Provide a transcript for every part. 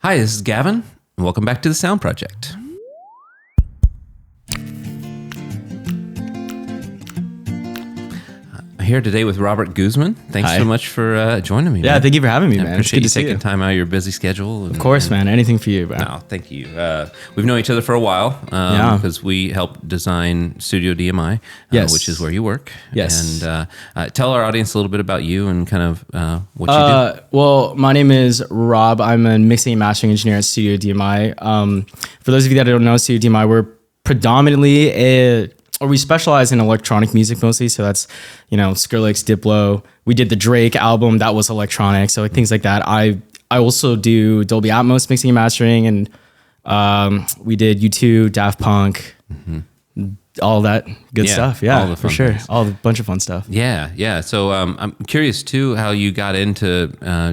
Hi, this is Gavin, and welcome back to the S.O.U.N.D Project. I'm here today with Robert Guzman. Thanks so much for joining me. Yeah, man. thank you for having me, man. I appreciate you taking time out of your busy schedule. Of course, man. Anything for you, bro. No, thank you. We've known each other for a while because we help design Studio DMI, which is where you work. Yes. And tell our audience a little bit about you and kind of what you do. Well, my name is Rob. I'm a mixing and mastering engineer at Studio DMI. For those of you that don't know, Studio DMI, we're predominantly we specialize in electronic music mostly. So that's, Skrillex, Diplo. We did the Drake album that was electronic. So things like that. I also do Dolby Atmos mixing and mastering, and we did U2, Daft Punk, all that good stuff. Yeah, all the fun for sure. things. All the bunch of fun stuff. Yeah. So I'm curious too how you got into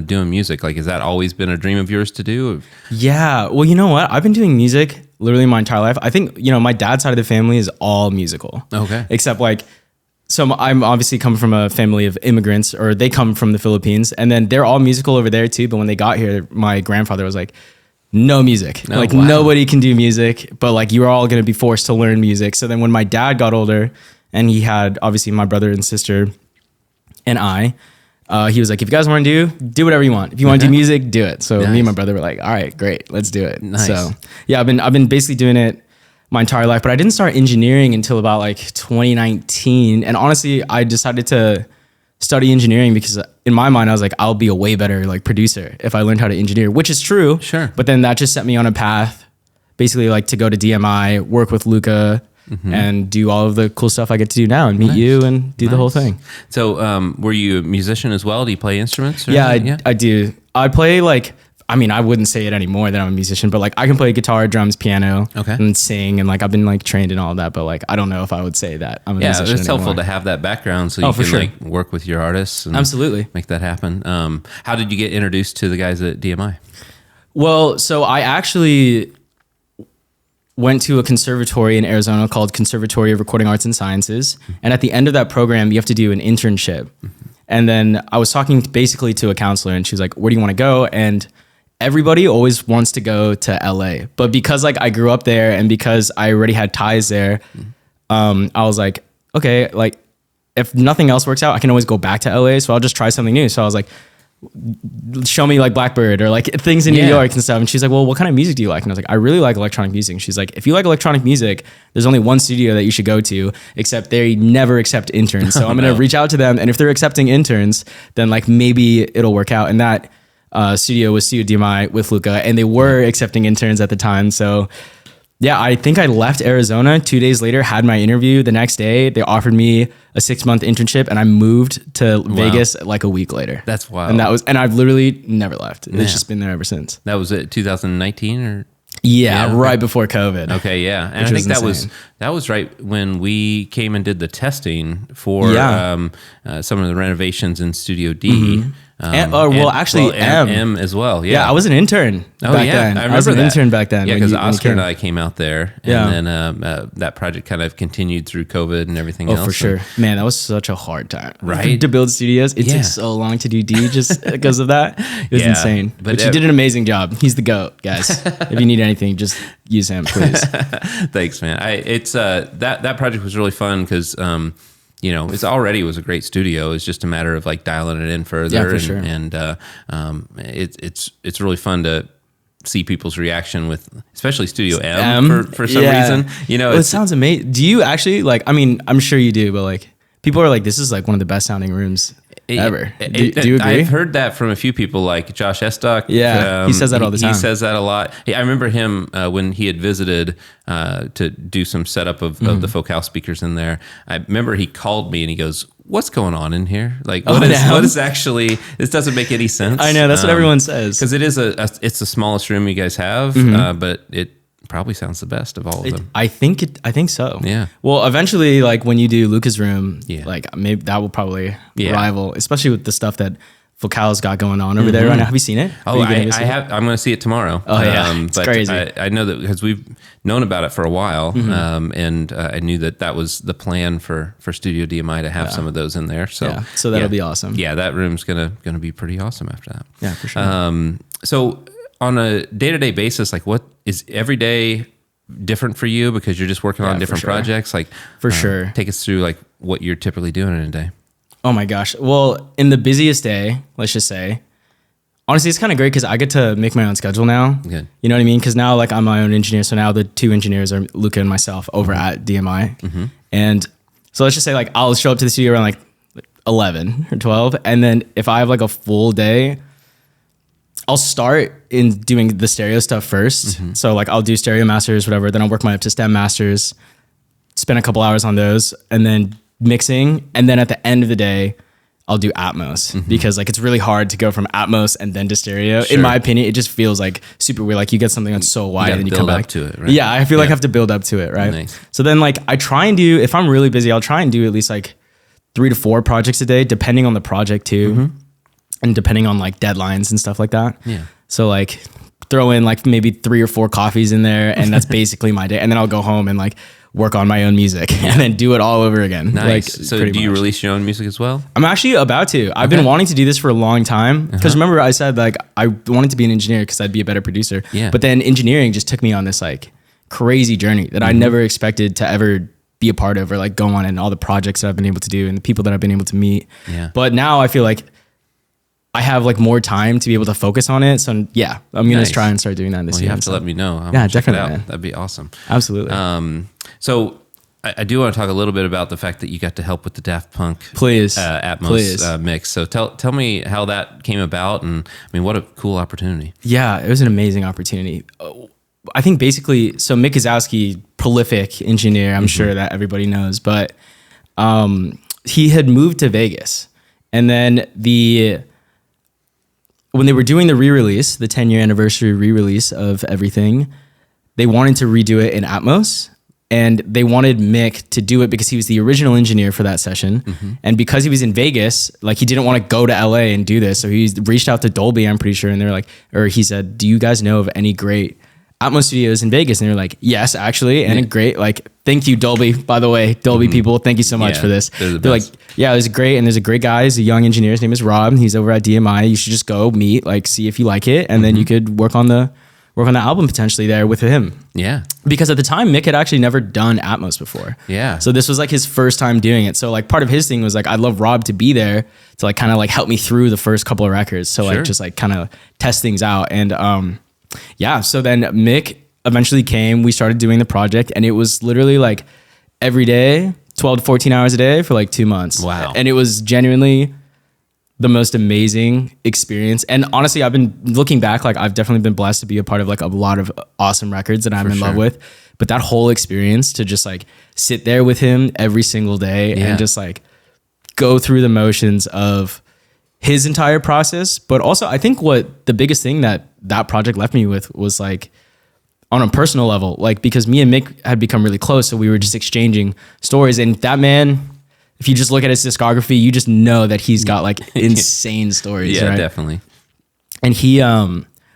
doing music. Like, has that always been a dream of yours to do? Yeah. Well, you know what? I've been doing music literally my entire life. I think, my dad's side of the family is all musical. Okay. Except so I'm obviously coming from a family of immigrants, or they come from the Philippines, and then they're all musical over there too. But when they got here, my grandfather was like, no music. Oh, wow. Nobody can do music, but you're all going to be forced to learn music. So then when my dad got older, and he had obviously my brother and sister and I, he was like, if you guys want to do whatever you want. If you want to do music, do it. So me and my brother were like, all right, great, let's do it. Nice. So yeah, I've been basically doing it my entire life, but I didn't start engineering until about 2019. And honestly, I decided to study engineering because in my mind, I was like, I'll be a way better producer if I learned how to engineer, which is true. Sure. But then that just set me on a path, basically to go to DMI, work with Luca, and do all of the cool stuff I get to do now, and meet you and do the whole thing. So were you a musician as well? Do you play instruments? Yeah, I do. I play I wouldn't say it anymore that I'm a musician, but I can play guitar, drums, piano, and sing, and I've been trained in all that, but I don't know if I would say that I'm a musician it's anymore. helpful to have that background so you can work with your artists and absolutely make that happen. How did you get introduced to the guys at DMI? Well, so I actually went to a conservatory in Arizona called Conservatory of Recording Arts and Sciences, and at the end of that program, you have to do an internship. And then I was talking basically to a counselor, and she was like, where do you want to go? And everybody always wants to go to LA, but because I grew up there and because I already had ties there, I was like, okay, if nothing else works out, I can always go back to LA. So I'll just try something new. So I was like, show me Blackbird or things in New York and stuff. And she's like, well, what kind of music do you like? And I was like, I really like electronic music. And she's like, if you like electronic music, there's only one studio that you should go to, except they never accept interns. So I'm going to reach out to them. And if they're accepting interns, then maybe it'll work out. And that studio was Studio DMI with Luca, and they were accepting interns at the time. So yeah, I think I left Arizona 2 days later, had my interview the next day. They offered me a 6-month internship, and I moved to Vegas a week later. That's wild. And I've literally never left. It's just been there ever since. That was it, 2019 or? Yeah, right before COVID. Okay, yeah. And I think that was right when we came and did the testing for some of the renovations in Studio D. M as well. Yeah, I was an intern back then. I was an intern back then. Yeah, because Oscar and I came out there, and then that project kind of continued through COVID and everything else. Oh, for sure. Man, that was such a hard time. Right? To build studios. It took so long to do D just because of that. It was insane. But you did an amazing job. He's the GOAT, guys. If you need anything, just use him, please. Thanks, man. It's that project was really fun because it already was a great studio. It's just a matter of dialing it in further. Yeah, for sure. And it's really fun to see people's reaction with, especially Studio M for some reason. It sounds amazing. Do you actually I'm sure you do, but people are this is one of the best sounding rooms ever. Do you agree? I've heard that from a few people, like Josh S.O.U.N.D. Yeah, he says that all the time. He says that a lot. I remember him when he had visited to do some setup of the Focal speakers in there. I remember he called me and he goes, what's going on in here? What is actually, this doesn't make any sense. I know, that's what everyone says. Because it's the smallest room you guys have, but it probably sounds the best of all of them. I think so. Yeah. Well, eventually, when you do Luca's room, Yeah. Maybe that will probably rival, especially with the stuff that Vocal's got going on over there right now. Have you seen it? Oh, I have. I'm going to see it tomorrow. Oh yeah, it's crazy. I know that because we've known about it for a while, and I knew that was the plan for Studio DMI to have some of those in there. So that'll be awesome. Yeah, that room's gonna be pretty awesome after that. Yeah, for sure. So on a day-to-day basis, like what is every day different for you because you're just working on different projects? Like for sure. Take us through like what you're typically doing in a day. Oh my gosh. Well, in the busiest day, let's just say, honestly, it's kind of great because I get to make my own schedule now. Good. You know what I mean? Because now like I'm my own engineer. So now the 2 engineers are Luca and myself over at DMI. And so let's just say like I'll show up to the studio around like 11 or 12. And then if I have like a full day, I'll start in doing the stereo stuff first. So like I'll do stereo masters, whatever. Then I'll work my way up to stem masters, spend a couple hours on those, and then mixing. And then at the end of the day, I'll do Atmos because like it's really hard to go from Atmos and then to stereo. In my opinion, it just feels like super weird. Like you get something that's so wide and you come back to it, right? Yeah, I feel like I have to build up to it, right? Nice. So then like I try and do, if I'm really busy, I'll try and do at least like 3 to 4 projects a day, depending on the project too. And depending on like deadlines and stuff like that. Yeah. So like throw in like maybe 3 or 4 coffees in there and that's basically my day. And then I'll go home and like work on my own music and then do it all over again. Nice. Like, so do you release your own music as well? I'm actually about to. I've been wanting to do this for a long time because remember I said like I wanted to be an engineer because I'd be a better producer. Yeah. But then engineering just took me on this like crazy journey that I never expected to ever be a part of or like go on, and all the projects that I've been able to do and the people that I've been able to meet. Yeah. But now I feel like I have like more time to be able to focus on it. So yeah, I'm going to try and start doing that this year. You have to let me know. Yeah, definitely. Man. That'd be awesome. Absolutely. So I do want to talk a little bit about the fact that you got to help with the Daft Punk Atmos mix. So tell me how that came about, and I mean, what a cool opportunity. Yeah, it was an amazing opportunity. I think basically, so Mick Guzman, prolific engineer, I'm sure that everybody knows, but he had moved to Vegas, and then when they were doing the re-release, the 10-year anniversary re-release of everything, they wanted to redo it in Atmos. And they wanted Mick to do it because he was the original engineer for that session. And because he was in Vegas, like he didn't want to go to LA and do this. So he reached out to Dolby, I'm pretty sure. And they're like, or he said, do you guys know of any great Atmos studios in Vegas? And they're like, yes, actually. And great. Like, thank you, Dolby, by the way. Dolby people, thank you so much for this. They're like, yeah, it was great. And there's a great guy. He's a young engineer. His name is Rob. He's over at DMI. You should just go meet, like, see if you like it. And then you could work on the album potentially there with him. Yeah. Because at the time, Mick had actually never done Atmos before. Yeah. So this was like his first time doing it. So like part of his thing was like, I'd love Rob to be there to like kind of like help me through the first couple of records. So like just like kind of test things out. And yeah, so then Mick eventually came, we started doing the project, and it was literally like every day, 12 to 14 hours a day for like 2 months. Wow. And it was genuinely the most amazing experience. And honestly, I've been looking back, like I've definitely been blessed to be a part of like a lot of awesome records that I'm in love with. But that whole experience to just like sit there with him every single day and just like go through the motions of his entire process. But also I think what the biggest thing that project left me with was like on a personal level, like because me and Mick had become really close. So we were just exchanging stories, and that man, if you just look at his discography, you just know that he's got like insane stories. Yeah, right? Definitely. And he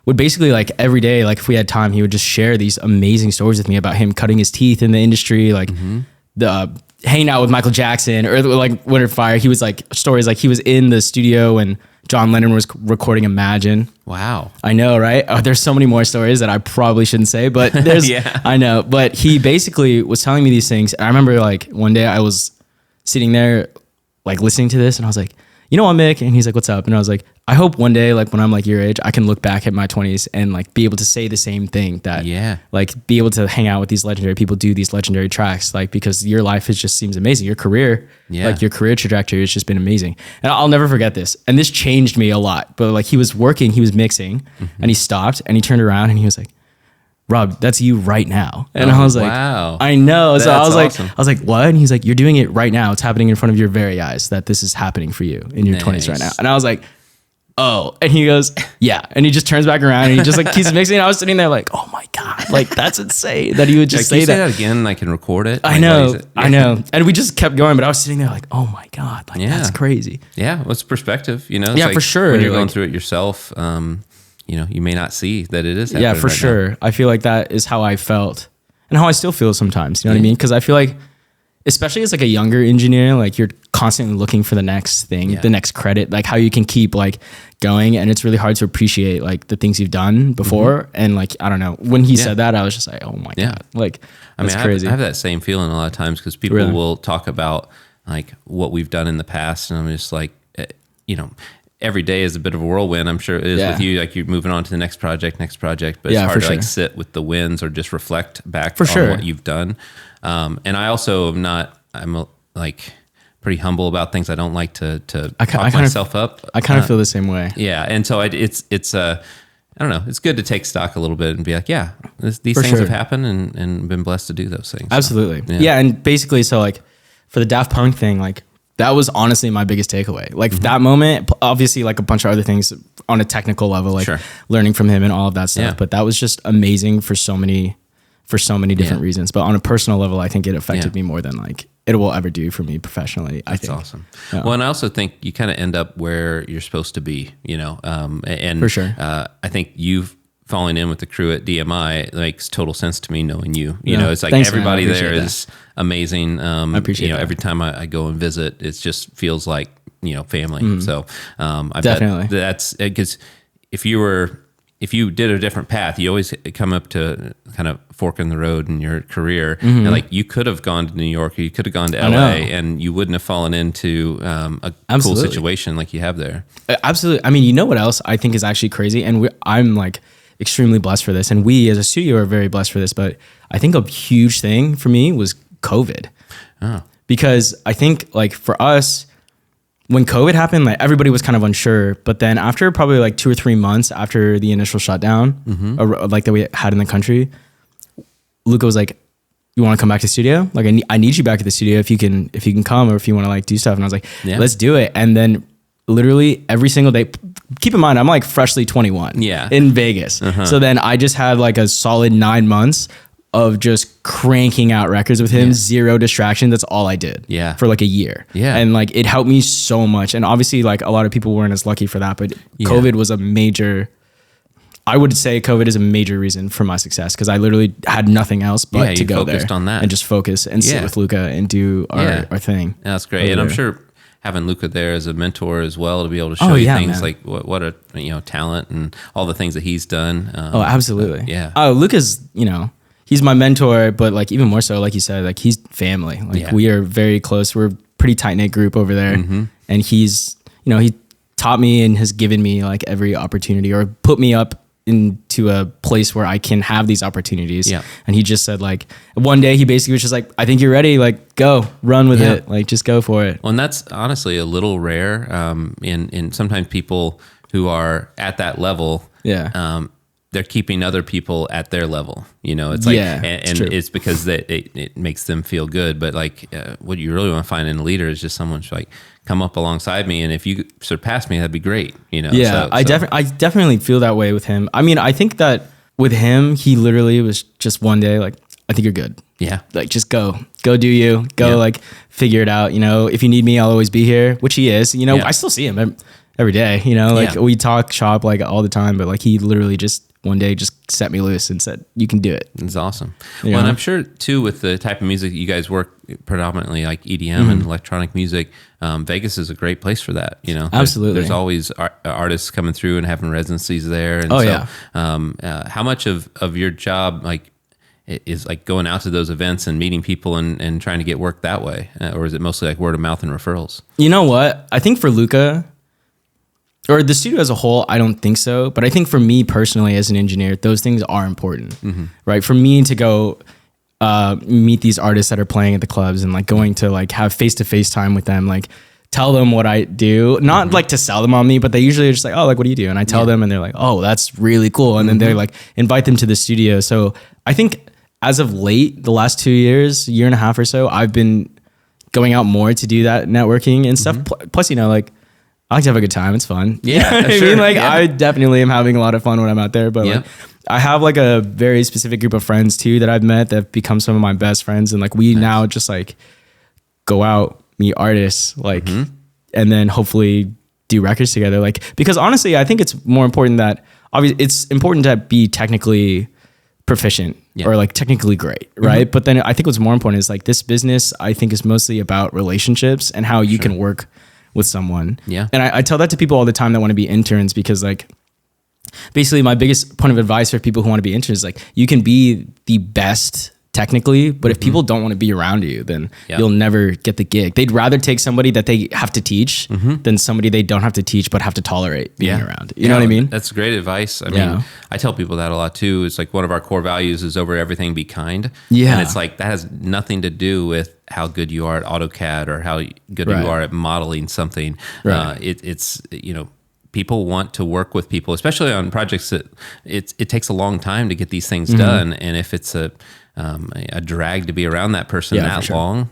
would basically like every day, like if we had time, he would just share these amazing stories with me about him cutting his teeth in the industry, like the hanging out with Michael Jackson or like Winter Fire. He was like stories like he was in the studio when John Lennon was recording Imagine. Wow. I know, right? Oh, there's so many more stories that I probably shouldn't say, but there's, I know, but he basically was telling me these things. And I remember like one day I was sitting there like listening to this and I was like, you know what, Mick? And he's like, what's up? And I was like, I hope one day, like when I'm like your age, I can look back at my 20s and like be able to say the same thing, that like be able to hang out with these legendary people, do these legendary tracks, like because your life just seems amazing. Your career, like your career trajectory has just been amazing. And I'll never forget this. And this changed me a lot, but like he was working, he was mixing and he stopped and he turned around and he was like, Rob, that's you right now. And I was like, wow, I know. So I was like, what? And he's like, you're doing it right now. It's happening in front of your very eyes that this is happening for you in your 20s right now. And I was like, oh, and he goes, yeah. And he just turns back around and he just like keeps mixing. And I was sitting there like, oh my God, like that's insane that he would just say that again. And I can record it. I know. I know. And we just kept going, but I was sitting there like, oh my God, like that's crazy. Yeah. Well, it's perspective, you know? It's like, for sure. When you're going through it yourself, you know, you may not see that it is happening. Yeah, for sure. Now. I feel like that is how I felt and how I still feel sometimes. You know what I mean? Because I feel like especially as like a younger engineer, like you're constantly looking for the next thing, the next credit, like how you can keep like going. And it's really hard to appreciate like the things you've done before. And like, I don't know, when he said that, I was just like, oh my God, like that's crazy. I have that same feeling a lot of times because people will talk about like what we've done in the past. And I'm just like, you know, every day is a bit of a whirlwind. I'm sure it is with you. Like you're moving on to the next project, but it's hard to like sit with the wins or just reflect back on what you've done. And I also I'm like pretty humble about things. I don't like to talk myself up. I kind of feel the same way. Yeah. And so it's I don't know. It's good to take stock a little bit and be like, yeah, these things have happened and been blessed to do those things. Absolutely. So, yeah. And basically, so like for the Daft Punk thing, like that was honestly my biggest takeaway. Like that moment, obviously like a bunch of other things on a technical level, like learning from him and all of that stuff. Yeah. But that was just amazing for so many different reasons. But on a personal level, I think it affected me more than like it will ever do for me professionally. That's awesome. Yeah. Well, and I also think you kind of end up where you're supposed to be, you know, and for sure. I think you've falling in with the crew at DMI makes total sense to me knowing you. You know, it's like everybody there is amazing. I appreciate that. Every time I go and visit, it just feels like, you know, family. So I definitely bet that's because if you did a different path, you always come up to kind of fork in the road in your career. And like you could have gone to New York or you could have gone to LA and you wouldn't have fallen into a cool situation like you have there. Absolutely. I mean, you know what else I think is actually crazy? And I'm like extremely blessed for this. And we as a studio are very blessed for this. But I think a huge thing for me was COVID. Because I think like for us, when COVID happened, like everybody was kind of unsure, but then after probably like 2 or 3 months after the initial shutdown, like that we had in the country, Luca was like, "You want to come back to the studio? Like I need you back at the studio if you can come or if you want to like do stuff." And I was like, "Let's do it." And then literally every single day, keep in mind I'm like freshly 21 in Vegas, so then I just had like a solid 9 months of just cranking out records with him, zero distraction. That's all I did for like a year. And like, it helped me so much. And obviously like a lot of people weren't as lucky for that, but COVID was I would say COVID is a major reason for my success. Cause I literally had nothing else but to go there on that. And just focus and sit with Luca and do our thing. That's great. And I'm sure having Luca there as a mentor as well to be able to show you things like what a, you know, talent and all the things that he's done. Absolutely. Luca's, you know, he's my mentor, but like even more so, like you said, like he's family. Like we are very close. We're a pretty tight knit group over there. And he's, you know, he taught me and has given me like every opportunity or put me up into a place where I can have these opportunities. And he just said like, one day he basically was just like, "I think you're ready. Like go run with it. Like just go for it." Well, and that's honestly a little rare. In sometimes people who are at that level, they're keeping other people at their level, you know, it's like, and it's because it makes them feel good. But like, what you really want to find in a leader is just someone who's like, come up alongside me. And if you surpass me, that'd be great. You know? I definitely feel that way with him. I mean, I think that with him, he literally was just one day, like, "I think you're good. Like just go do you like figure it out. You know, if you need me, I'll always be here," which he is, you know, I still see him every day, you know, like we talk shop like all the time, but like he literally just one day just set me loose and said, "You can do it." It's awesome. Well, and I'm sure too, with the type of music you guys work predominantly like EDM and electronic music, Vegas is a great place for that. You know, there's always artists coming through and having residencies there. And how much of your job like is like going out to those events and meeting people and trying to get work that way, or is it mostly like word of mouth and referrals? You know what? I think for Luca, or the studio as a whole, I don't think so. But I think for me personally as an engineer, those things are important, right? For me to go meet these artists that are playing at the clubs and like going to like have face-to-face time with them, like tell them what I do, not like to sell them on me, but they usually are just like, "Oh, like, what do you do?" And I tell them and they're like, "Oh, that's really cool." And then they're like, invite them to the studio. So I think as of late, the last 2 years, year and a half or so, I've been going out more to do that networking and stuff. Plus, you know, like, I like to have a good time. It's fun. I mean, like I definitely am having a lot of fun when I'm out there, but like I have like a very specific group of friends too that I've met that have become some of my best friends. And like, we now just like go out, meet artists, like, and then hopefully do records together. Like, because honestly, I think it's more important that obviously it's important to be technically proficient or like technically great, right? But then I think what's more important is like this business, I think, is mostly about relationships and how you can work with someone. Yeah. And I tell that to people all the time that want to be interns, because like basically my biggest point of advice for people who want to be interns is like, you can be the best technically, but if people don't want to be around you, then you'll never get the gig. They'd rather take somebody that they have to teach than somebody they don't have to teach but have to tolerate being around. You know what I mean? That's great advice. I mean, I tell people that a lot too. It's like one of our core values is over everything be kind. Yeah. And it's like that has nothing to do with how good you are at AutoCAD or how good you are at modeling something. Right. It's you know, people want to work with people, especially on projects that it takes a long time to get these things done. And if it's a drag to be around that person that long,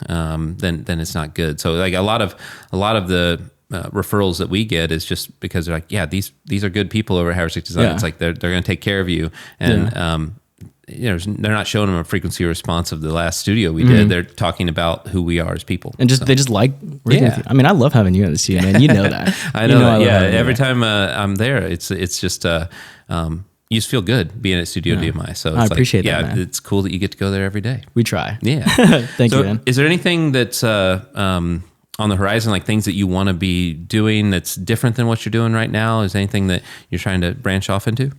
then it's not good. So like a lot of the referrals that we get is just because they're like, these are good people over at Heuristic Design. It's like they're going to take care of you, and you know, they're not showing them a frequency response of the last studio we did. They're talking about who we are as people, and they just like working with you. I mean, I love having you in the studio, man. You know that. I know that. Every time I'm there, it's just you just feel good being at Studio DMI. So it's I appreciate that, man. It's cool that you get to go there every day. We try. Yeah. Thank you, man. Is there anything that's on the horizon, like things that you want to be doing that's different than what you're doing right now? Is there anything that you're trying to branch off into?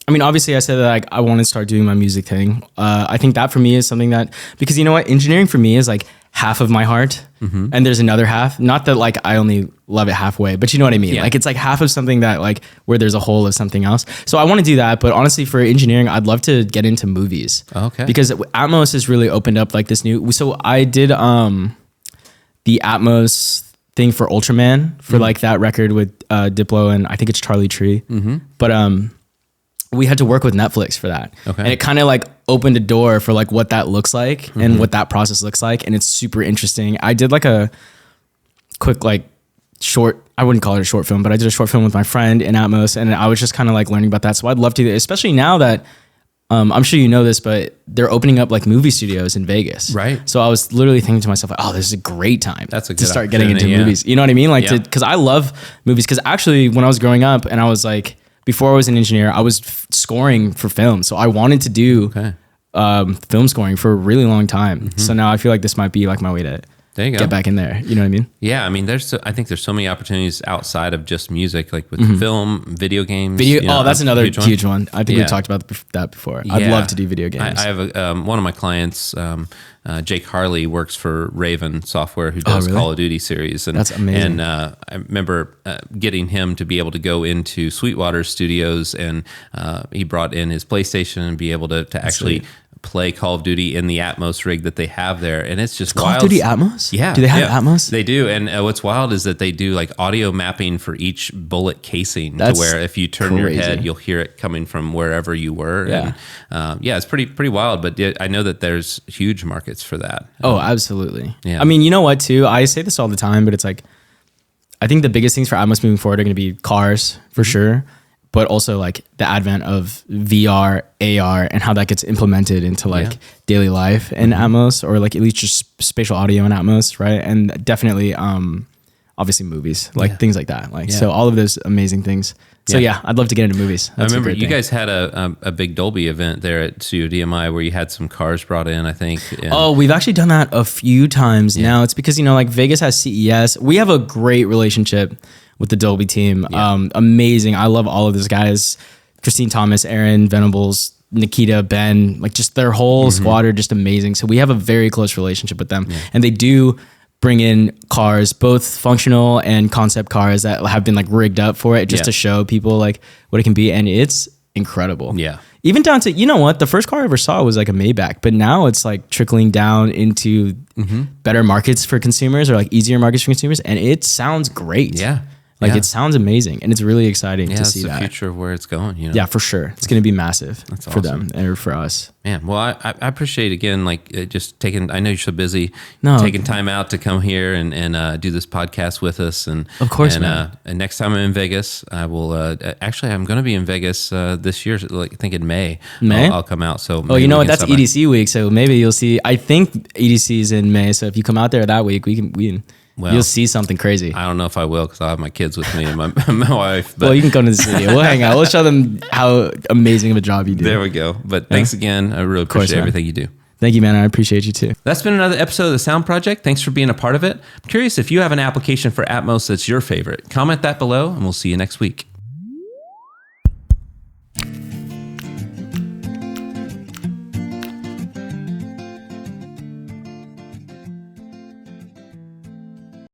I mean, obviously I said that I want to start doing my music thing. I think that for me is something that, because you know what, engineering for me is like half of my heart, and there's another half. Not that like I only love it halfway, but you know what I mean? Like it's like half of something that like where there's a whole of something else. So I want to do that, but honestly for engineering, I'd love to get into movies. Okay. Because Atmos has really opened up like this new, so I did the Atmos thing for Ultraman for like that record with Diplo and I think it's Charlie Tree. But we had to work with Netflix for that. Okay. And it kind of like opened a door for like what that looks like and what that process looks like. And it's super interesting. I did like a quick like short, I wouldn't call it a short film, but I did a short film with my friend in Atmos, and I was just kind of like learning about that. So I'd love to, especially now that I'm sure you know this, but they're opening up like movie studios in Vegas. Right. So I was literally thinking to myself, like, oh, this is a great time to start getting into movies. You know what I mean? Like, because I love movies. Because actually, when I was growing up and I was like, before I was an engineer, I was scoring for film. So I wanted to do film scoring for a really long time. So now I feel like this might be like my way to get back in there. You know what I mean? Yeah. I mean, I think there's so many opportunities outside of just music, like with film, video games. That's another huge one. I think we talked about that before. I'd love to do video games. I have one of my clients, Jake Harley, works for Raven Software, who does Call of Duty series. And, that's amazing. And I remember getting him to be able to go into Sweetwater Studios, and he brought in his PlayStation and be able to actually play Call of Duty in the Atmos rig that they have there. And it's just Call of Duty Atmos? Yeah. Do they have Atmos? They do. And what's wild is that they do like audio mapping for each bullet casing, to where if you turn your head, you'll hear it coming from wherever you were. Yeah. And it's pretty wild. But I know that there's huge markets for that. Oh, absolutely. Yeah. I mean, you know what too? I say this all the time, but it's like, I think the biggest things for Atmos moving forward are going to be cars for sure, but also like the advent of VR, AR, and how that gets implemented into like daily life in Atmos, or like at least just spatial audio in Atmos, right? And definitely, obviously movies, like things like that. Like, so all of those amazing things. So I'd love to get into movies. That's I remember you guys had a big Dolby event there at Studio DMI where you had some cars brought in, I think. We've actually done that a few times now. It's because, like Vegas has CES. We have a great relationship with the Dolby team. Amazing. I love all of those guys. Christine Thomas, Aaron Venables, Nikita, Ben, like just their whole squad are just amazing. So we have a very close relationship with them. And they do bring in cars, both functional and concept cars that have been like rigged up for it, just to show people like what it can be. And it's incredible. Yeah. Even down to, you know what, the first car I ever saw was like a Maybach, but now it's like trickling down into better markets for consumers, or like easier markets for consumers. And it sounds great. Yeah. Like it sounds amazing, and it's really exciting to see that. Yeah, it's the future of where it's going. Yeah, for sure. It's going to be massive for them or for us. Man, well, I appreciate again, like just taking. I know you're so busy, taking time out to come here and do this podcast with us. And of course, and next time I'm in Vegas, I will. Actually, I'm going to be in Vegas this year. Like I think in May. I'll come out. So you know what? That's EDC week, so maybe you'll see. I think EDC is in May, so if you come out there that week, we can Well, you'll see something crazy. I don't know if I will because I'll have my kids with me and my wife. But Well, you can come to the studio. We'll hang out. We'll show them how amazing of a job you do. there we go. But thanks again. I really appreciate everything you do. Thank you, man. I appreciate you too. That's been another episode of the Sound Project. Thanks for being a part of it. I'm curious if you have an application for Atmos that's your favorite. Comment that below, and we'll see you next week.